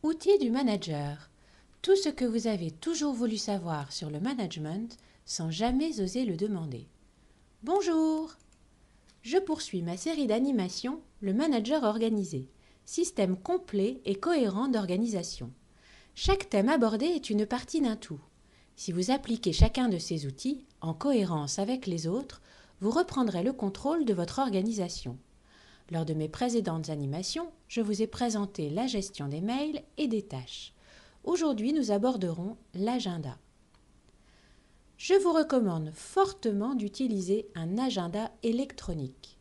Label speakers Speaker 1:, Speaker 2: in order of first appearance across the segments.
Speaker 1: Outils du manager. Tout ce que vous avez toujours voulu savoir sur le management sans jamais oser le demander. Bonjour! Je poursuis ma série d'animations Le manager organisé, système complet et cohérent d'organisation. Chaque thème abordé est une partie d'un tout. Si vous appliquez chacun de ces outils en cohérence avec les autres, vous reprendrez le contrôle de votre organisation. Lors de mes précédentes animations, je vous ai présenté la gestion des mails et des tâches. Aujourd'hui, nous aborderons l'agenda. Je vous recommande fortement d'utiliser un agenda électronique.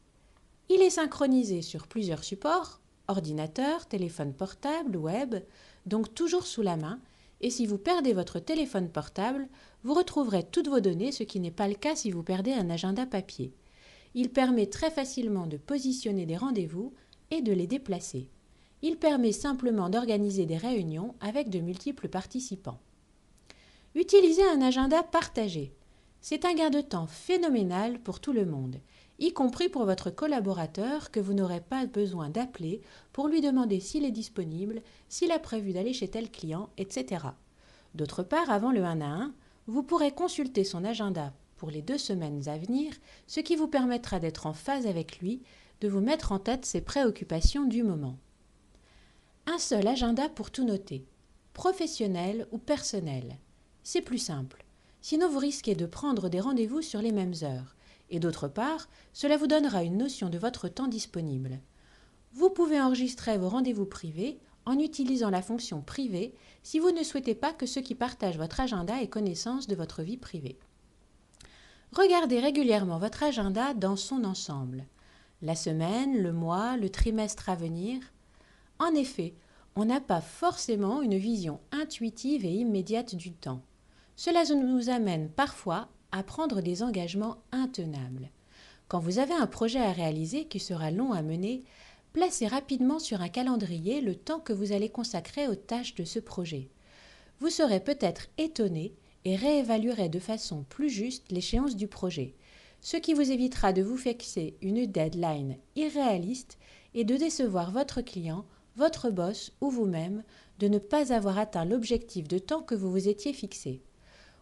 Speaker 1: Il est synchronisé sur plusieurs supports, ordinateur, téléphone portable, web, donc toujours sous la main, et si vous perdez votre téléphone portable, vous retrouverez toutes vos données, ce qui n'est pas le cas si vous perdez un agenda papier. Il permet très facilement de positionner des rendez-vous et de les déplacer. Il permet simplement d'organiser des réunions avec de multiples participants. Utilisez un agenda partagé. C'est un gain de temps phénoménal pour tout le monde, y compris pour votre collaborateur que vous n'aurez pas besoin d'appeler pour lui demander s'il est disponible, s'il a prévu d'aller chez tel client, etc. D'autre part, avant le 1 à 1, vous pourrez consulter son agenda pour les 2 semaines à venir, ce qui vous permettra d'être en phase avec lui, de vous mettre en tête ses préoccupations du moment. Un seul agenda pour tout noter, professionnel ou personnel. C'est plus simple. Sinon, vous risquez de prendre des rendez-vous sur les mêmes heures. Et d'autre part, cela vous donnera une notion de votre temps disponible. Vous pouvez enregistrer vos rendez-vous privés en utilisant la fonction privée si vous ne souhaitez pas que ceux qui partagent votre agenda aient connaissance de votre vie privée. Regardez régulièrement votre agenda dans son ensemble. La semaine, le mois, le trimestre à venir. En effet, on n'a pas forcément une vision intuitive et immédiate du temps. Cela nous amène parfois à prendre des engagements intenables. Quand vous avez un projet à réaliser qui sera long à mener, placez rapidement sur un calendrier le temps que vous allez consacrer aux tâches de ce projet. Vous serez peut-être étonné et réévaluerez de façon plus juste l'échéance du projet, ce qui vous évitera de vous fixer une deadline irréaliste et de décevoir votre client, votre boss ou vous-même de ne pas avoir atteint l'objectif de temps que vous vous étiez fixé.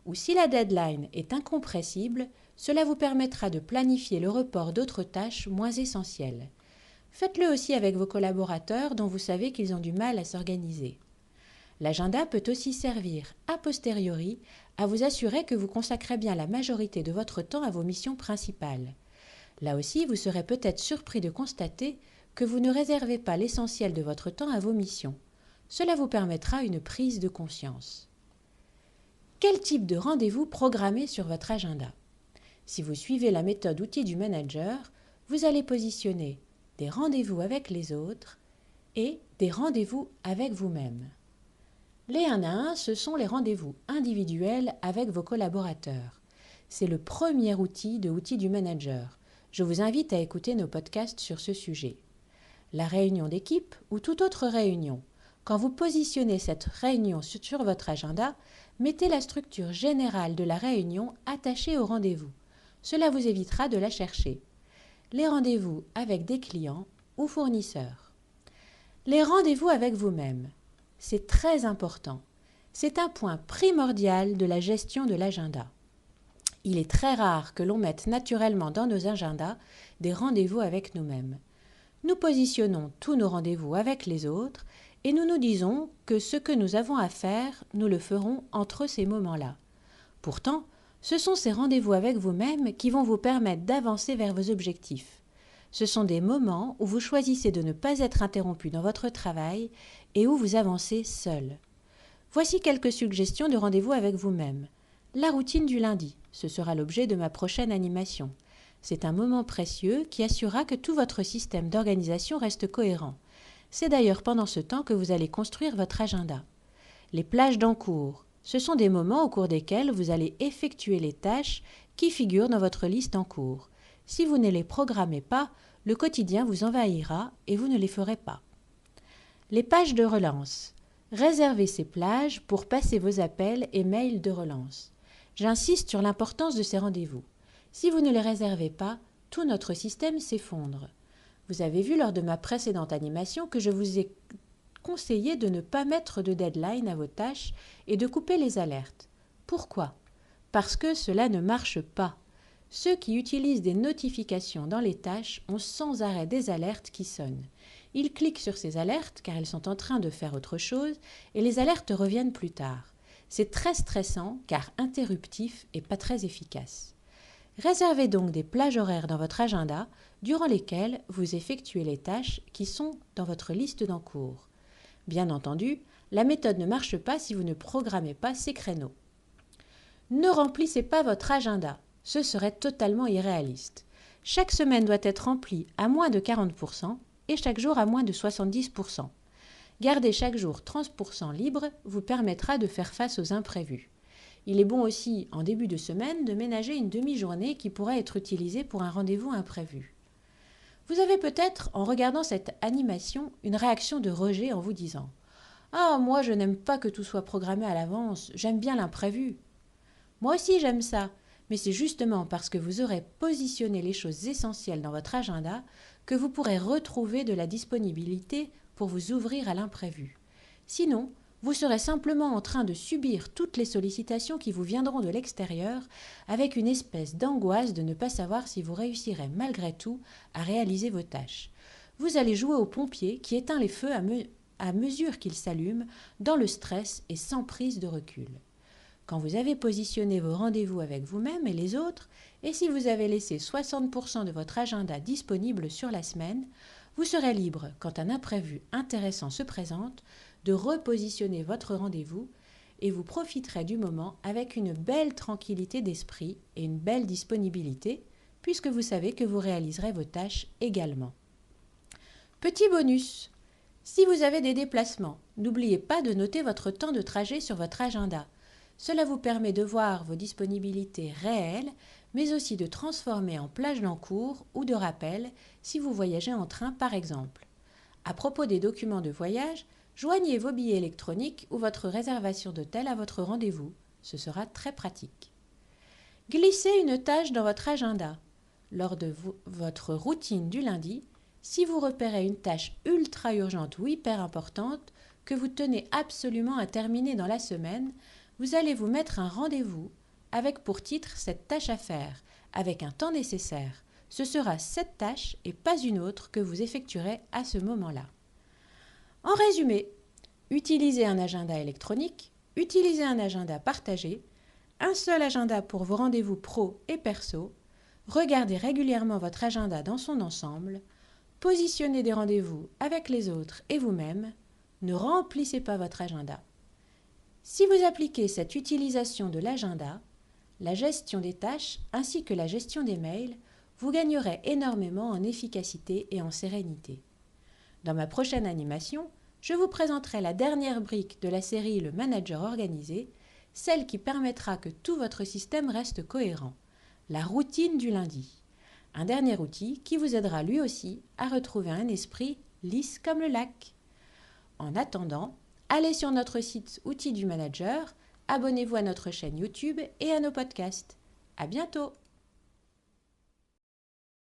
Speaker 1: Ou si la deadline est incompressible, cela vous permettra de planifier le report d'autres tâches moins essentielles. Faites-le aussi avec vos collaborateurs dont vous savez qu'ils ont du mal à s'organiser. L'agenda peut aussi servir, a posteriori, à vous assurer que vous consacrez bien la majorité de votre temps à vos missions principales. Là aussi, vous serez peut-être surpris de constater que vous ne réservez pas l'essentiel de votre temps à vos missions. Cela vous permettra une prise de conscience. Quel type de rendez-vous programmer sur votre agenda? Si vous suivez la méthode outil du manager, vous allez positionner des rendez-vous avec les autres et des rendez-vous avec vous-même. Les 1 à 1, ce sont les rendez-vous individuels avec vos collaborateurs. C'est le premier outil de outils du manager. Je vous invite à écouter nos podcasts sur ce sujet. La réunion d'équipe ou toute autre réunion. Quand vous positionnez cette réunion sur votre agenda, mettez la structure générale de la réunion attachée au rendez-vous. Cela vous évitera de la chercher. Les rendez-vous avec des clients ou fournisseurs. Les rendez-vous avec vous-même. C'est très important. C'est un point primordial de la gestion de l'agenda. Il est très rare que l'on mette naturellement dans nos agendas des rendez-vous avec nous-mêmes. Nous positionnons tous nos rendez-vous avec les autres et nous nous disons que ce que nous avons à faire, nous le ferons entre ces moments-là. Pourtant, ce sont ces rendez-vous avec vous-même qui vont vous permettre d'avancer vers vos objectifs. Ce sont des moments où vous choisissez de ne pas être interrompu dans votre travail et où vous avancez seul. Voici quelques suggestions de rendez-vous avec vous-même. La routine du lundi, ce sera l'objet de ma prochaine animation. C'est un moment précieux qui assurera que tout votre système d'organisation reste cohérent. C'est d'ailleurs pendant ce temps que vous allez construire votre agenda. Les plages d'encours, ce sont des moments au cours desquels vous allez effectuer les tâches qui figurent dans votre liste en cours. Si vous ne les programmez pas, le quotidien vous envahira et vous ne les ferez pas. Les pages de relance. Réservez ces plages pour passer vos appels et mails de relance. J'insiste sur l'importance de ces rendez-vous. Si vous ne les réservez pas, tout notre système s'effondre. Vous avez vu lors de ma précédente animation que je vous ai conseillé de ne pas mettre de deadline à vos tâches et de couper les alertes. Pourquoi ? Parce que cela ne marche pas. Ceux qui utilisent des notifications dans les tâches ont sans arrêt des alertes qui sonnent. Ils cliquent sur ces alertes car ils sont en train de faire autre chose et les alertes reviennent plus tard. C'est très stressant car interruptif et pas très efficace. Réservez donc des plages horaires dans votre agenda durant lesquelles vous effectuez les tâches qui sont dans votre liste d'en cours. Bien entendu, la méthode ne marche pas si vous ne programmez pas ces créneaux. Ne remplissez pas votre agenda, ce serait totalement irréaliste. Chaque semaine doit être remplie à moins de 40% et chaque jour à moins de 70%. Garder chaque jour 30% libre vous permettra de faire face aux imprévus. Il est bon aussi, en début de semaine, de ménager une demi-journée qui pourrait être utilisée pour un rendez-vous imprévu. Vous avez peut-être, en regardant cette animation, une réaction de rejet en vous disant « Ah, moi je n'aime pas que tout soit programmé à l'avance, j'aime bien l'imprévu. » Moi aussi j'aime ça, mais c'est justement parce que vous aurez positionné les choses essentielles dans votre agenda que vous pourrez retrouver de la disponibilité pour vous ouvrir à l'imprévu. Sinon, vous serez simplement en train de subir toutes les sollicitations qui vous viendront de l'extérieur avec une espèce d'angoisse de ne pas savoir si vous réussirez malgré tout à réaliser vos tâches. Vous allez jouer au pompier qui éteint les feux à mesure qu'ils s'allument dans le stress et sans prise de recul. Quand vous avez positionné vos rendez-vous avec vous-même et les autres, et si vous avez laissé 60% de votre agenda disponible sur la semaine, vous serez libre, quand un imprévu intéressant se présente, de repositionner votre rendez-vous et vous profiterez du moment avec une belle tranquillité d'esprit et une belle disponibilité, puisque vous savez que vous réaliserez vos tâches également. Petit bonus, si vous avez des déplacements, n'oubliez pas de noter votre temps de trajet sur votre agenda. Cela vous permet de voir vos disponibilités réelles, mais aussi de transformer en plage d'encours ou de rappel si vous voyagez en train par exemple. À propos des documents de voyage, joignez vos billets électroniques ou votre réservation d'hôtel à votre rendez-vous. Ce sera très pratique. Glissez une tâche dans votre agenda. Lors de votre routine du lundi, si vous repérez une tâche ultra urgente ou hyper importante que vous tenez absolument à terminer dans la semaine, vous allez vous mettre un rendez-vous avec pour titre cette tâche à faire, avec un temps nécessaire. Ce sera cette tâche et pas une autre que vous effectuerez à ce moment-là. En résumé, utilisez un agenda électronique, utilisez un agenda partagé, un seul agenda pour vos rendez-vous pro et perso, regardez régulièrement votre agenda dans son ensemble, positionnez des rendez-vous avec les autres et vous-même, ne remplissez pas votre agenda. Si vous appliquez cette utilisation de l'agenda, la gestion des tâches ainsi que la gestion des mails, vous gagnerez énormément en efficacité et en sérénité. Dans ma prochaine animation, je vous présenterai la dernière brique de la série Le Manager organisé, celle qui permettra que tout votre système reste cohérent, la routine du lundi. Un dernier outil qui vous aidera lui aussi à retrouver un esprit lisse comme le lac. En attendant, allez sur notre site Outils du Manager, abonnez-vous à notre chaîne YouTube et à nos podcasts. À bientôt!